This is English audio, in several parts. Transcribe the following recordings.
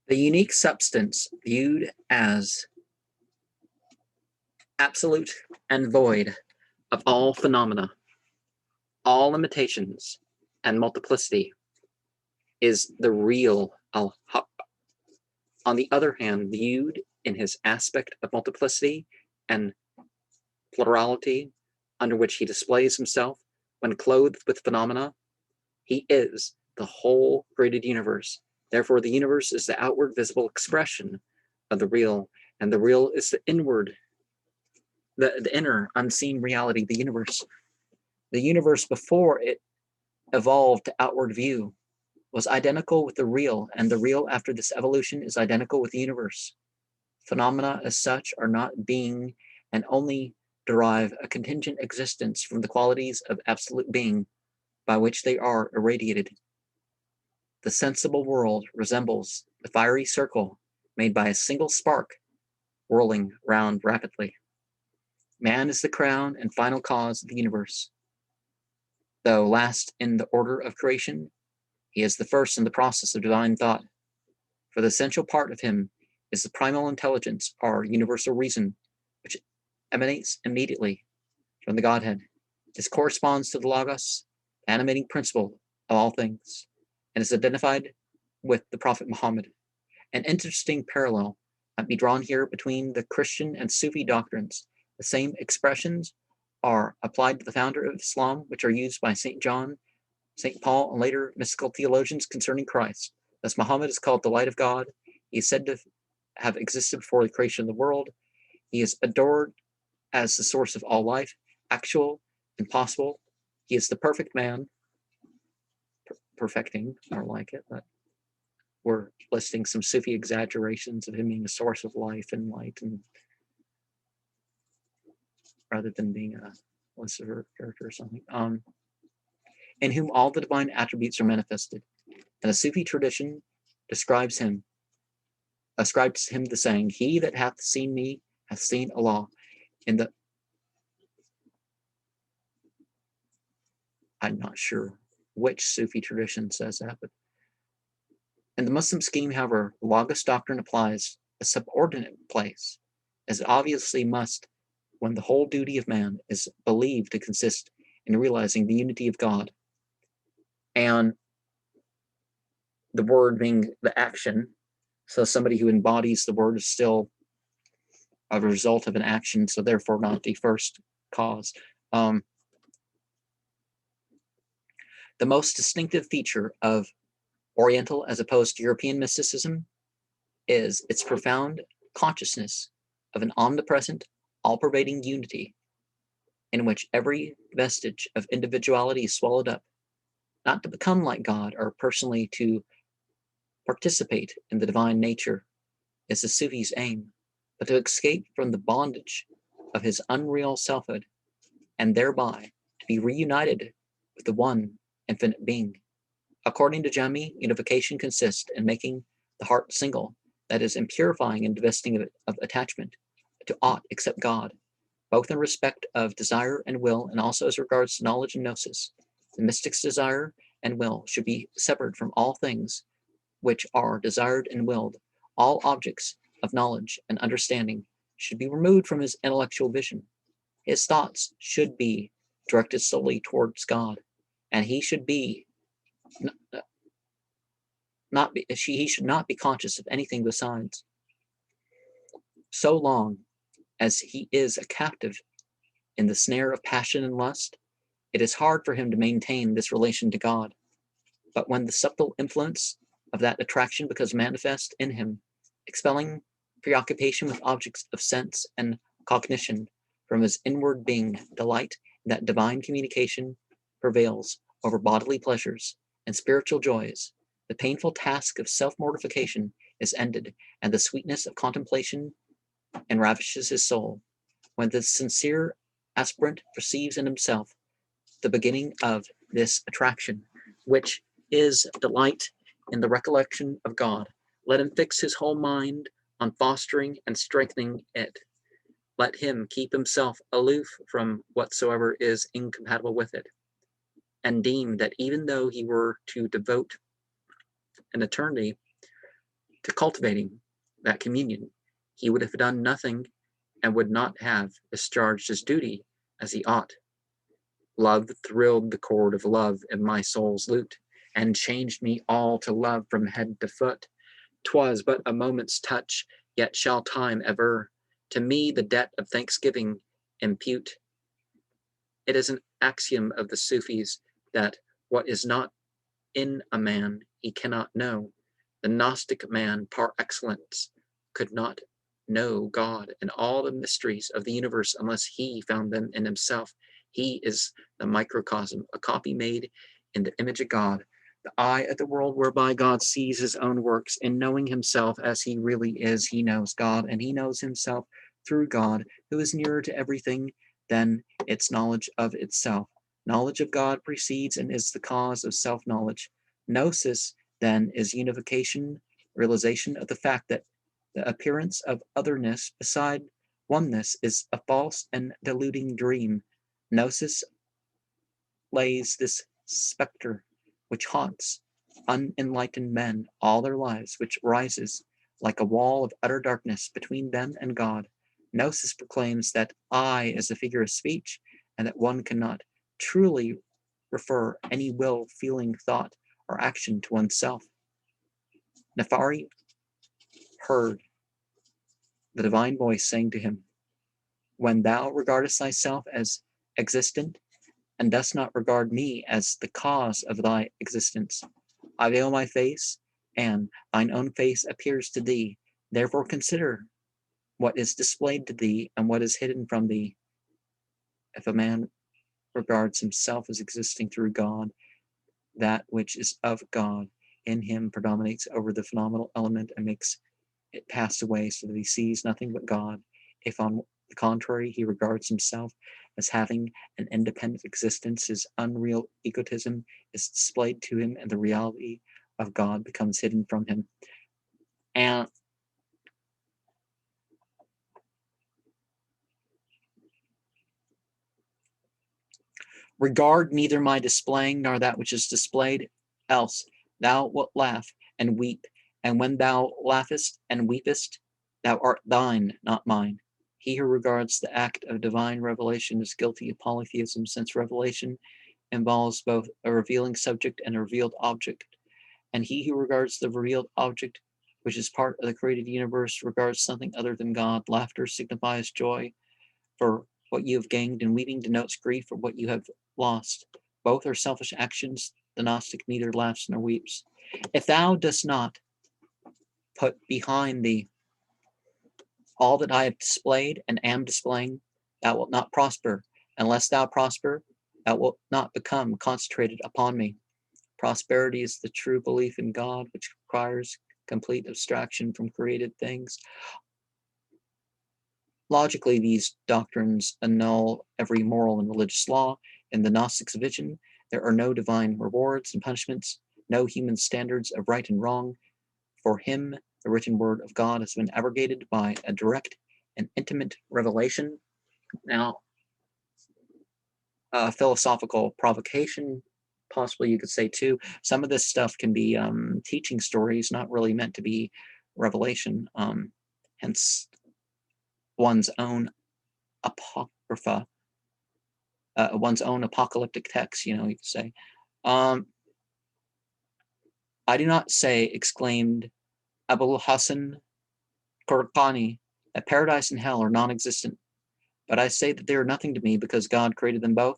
The unique substance viewed as absolute and void of all phenomena, all limitations and multiplicity, is the real al-haq. On the other hand, viewed in his aspect of multiplicity and plurality, under which he displays himself when clothed with phenomena, he is the whole created universe. Therefore, the universe is the outward visible expression of the real, and the real is the inward, the inner unseen reality, the universe. The universe before it evolved to outward view was identical with the real, and the real after this evolution is identical with the universe. Phenomena as such are not being and only derive a contingent existence from the qualities of absolute being by which they are irradiated. The sensible world resembles the fiery circle made by a single spark whirling round rapidly. Man is the crown and final cause of the universe. Though last in the order of creation, he is the first in the process of divine thought. For the essential part of him is the primal intelligence, or universal reason, which emanates immediately from the Godhead. This corresponds to the Logos, the animating principle of all things, and is identified with the Prophet Muhammad. An interesting parallel might be drawn here between the Christian and Sufi doctrines. The same expressions are applied to the founder of Islam, which are used by St. John, St. Paul, and later mystical theologians concerning Christ. Thus, Muhammad is called the light of God. He is said to have existed before the creation of the world. He is adored as the source of all life, actual and possible. He is the perfect man, perfecting, or like it, but we're listing some Sufi exaggerations of him being the source of life and light, and rather than being a Lucifer character or something. In whom all the divine attributes are manifested. And the Sufi tradition ascribes to him the saying, "He that hath seen me hath seen Allah." I'm not sure which Sufi tradition says that, but in the Muslim scheme, however, the Logos doctrine applies a subordinate place, as it obviously must when the whole duty of man is believed to consist in realizing the unity of God, and the word being the action. So somebody who embodies the word is still a result of an action, so therefore not the first cause. The most distinctive feature of Oriental as opposed to European mysticism is its profound consciousness of an omnipresent, all-pervading unity in which every vestige of individuality is swallowed up, not to become like God or personally to participate in the divine nature is the Sufi's aim, but to escape from the bondage of his unreal selfhood and thereby to be reunited with the one infinite being. According to Jami, unification consists in making the heart single, that is, in purifying and divesting of attachment to aught except God, both in respect of desire and will, and also as regards to knowledge and gnosis. The mystic's desire and will should be severed from all things which are desired and willed. All objects of knowledge and understanding should be removed from his intellectual vision. His thoughts should be directed solely towards God, and he should be he should not be conscious of anything besides. So long as he is a captive in the snare of passion and lust, it is hard for him to maintain this relation to God. But when the subtle influence of that attraction becomes manifest in him, expelling preoccupation with objects of sense and cognition from his inward being, delight in that divine communication prevails over bodily pleasures and spiritual joys. The painful task of self-mortification is ended, and the sweetness of contemplation enravishes his soul. When the sincere aspirant perceives in himself the beginning of this attraction, which is delight in the recollection of God, let him fix his whole mind on fostering and strengthening it. Let him keep himself aloof from whatsoever is incompatible with it, and deem that even though he were to devote an eternity to cultivating that communion. He would have done nothing and would not have discharged his duty as he ought. Love thrilled the chord of love in my soul's lute, and changed me all to love from head to foot. 'Twas but a moment's touch, yet shall time ever to me the debt of thanksgiving impute. It is an axiom of the Sufis that what is not in a man he cannot know. The Gnostic man par excellence could not know God and all the mysteries of the universe unless he found them in himself. He is the microcosm, a copy made in the image of God, the eye of the world whereby God sees his own works. In knowing himself as he really is, he knows God, and he knows himself through God, who is nearer to everything than its knowledge of itself. Knowledge of God precedes and is the cause of self-knowledge. Gnosis, then, is unification, realization of the fact that the appearance of otherness beside oneness is a false and deluding dream. Gnosis lays this specter which haunts unenlightened men all their lives, which rises like a wall of utter darkness between them and God. Gnosis proclaims that I is a figure of speech, and that one cannot truly refer any will, feeling, thought, or action to oneself. Nefari heard the divine voice saying to him, when thou regardest thyself as existent, and dost not regard me as the cause of thy existence, I veil my face, and thine own face appears to thee. Therefore consider what is displayed to thee and what is hidden from thee. If a man regards himself as existing through God, that which is of God in him predominates over the phenomenal element and makes it pass away, so that he sees nothing but God. If on the contrary he regards himself as having an independent existence, his unreal egotism is displayed to him, and the reality of God becomes hidden from him. And regard neither my displaying nor that which is displayed, else thou wilt laugh and weep, and when thou laughest and weepest, thou art thine, not mine. He who regards the act of divine revelation is guilty of polytheism, since revelation involves both a revealing subject and a revealed object. And he who regards the revealed object, which is part of the created universe, regards something other than God. Laughter signifies joy for what you have gained, and weeping denotes grief for what you have lost. Both are selfish actions. The Gnostic neither laughs nor weeps. If thou dost not put behind thee all that I have displayed and am displaying, thou wilt not prosper. Unless thou prosper, thou wilt not become concentrated upon me. Prosperity is the true belief in God, which requires complete abstraction from created things. Logically, these doctrines annul every moral and religious law. In the Gnostics' vision, there are no divine rewards and punishments, no human standards of right and wrong. For him, the written word of God has been abrogated by a direct and intimate revelation. Now, philosophical provocation, possibly you could say too. Some of this stuff can be teaching stories, not really meant to be revelation. Hence, one's own apocrypha, one's own apocalyptic text. You could say. I do not say, exclaimed Abul Hassan Khorasani, that paradise and hell are non-existent, but I say that they are nothing to me because God created them both,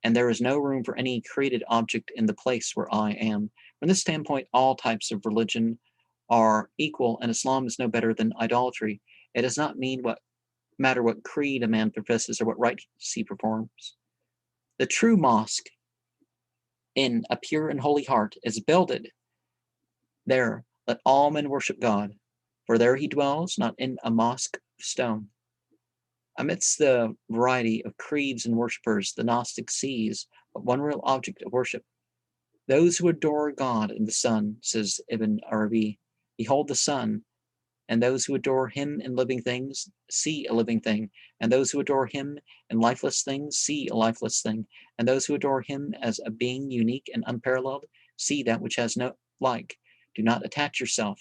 and there is no room for any created object in the place where I am. From this standpoint, all types of religion are equal, and Islam is no better than idolatry. It does not matter what creed a man professes or what rites he performs. The true mosque, in a pure and holy heart, is builded. There let all men worship God, for there he dwells, not in a mosque of stone. Amidst the variety of creeds and worshippers, the Gnostic sees but one real object of worship. Those who adore God in the sun, says Ibn Arabi, behold the sun, and those who adore him in living things see a living thing, and those who adore him in lifeless things see a lifeless thing, and those who adore him as a being unique and unparalleled see that which has no like. Do not attach yourself,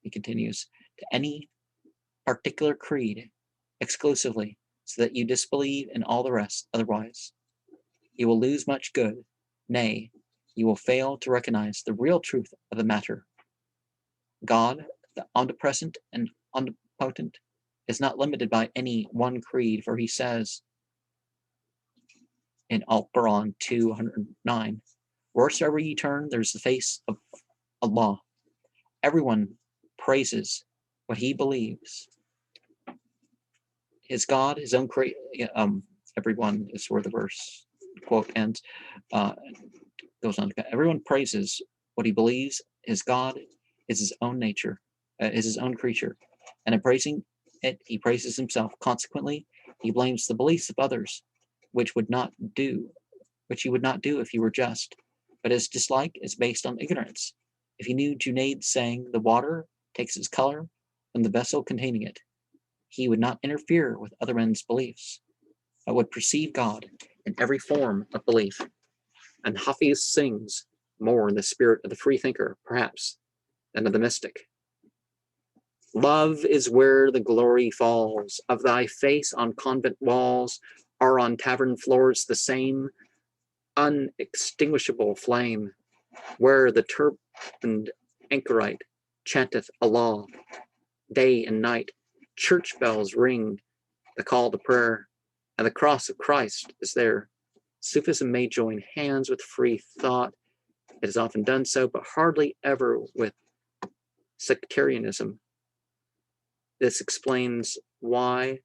he continues, to any particular creed exclusively, so that you disbelieve in all the rest otherwise. You will lose much good, nay, you will fail to recognize the real truth of the matter. God, the omnipresent and omnipotent, is not limited by any one creed, for he says in Al-Quran 209, wheresoever ye turn, there's the face of Allah. Everyone praises what he believes. His God, his own everyone is where the verse quote ends. Goes on. Everyone praises what he believes. His God is his own nature, is his own creature, and in praising it, he praises himself. Consequently, he blames the beliefs of others, which he would not do if he were just. But his dislike is based on ignorance. If he knew Junaid's saying, the water takes its color from the vessel containing it, he would not interfere with other men's beliefs, but would perceive God in every form of belief. And Hafiz sings more in the spirit of the free thinker, perhaps, than of the mystic. Love is where the glory falls of thy face on convent walls, or on tavern floors the same unextinguishable flame, where the turbaned anchorite chanteth Allah. Day and night, church bells ring the call to prayer, and the cross of Christ is there. Sufism may join hands with free thought. It has often done so, but hardly ever with sectarianism. This explains why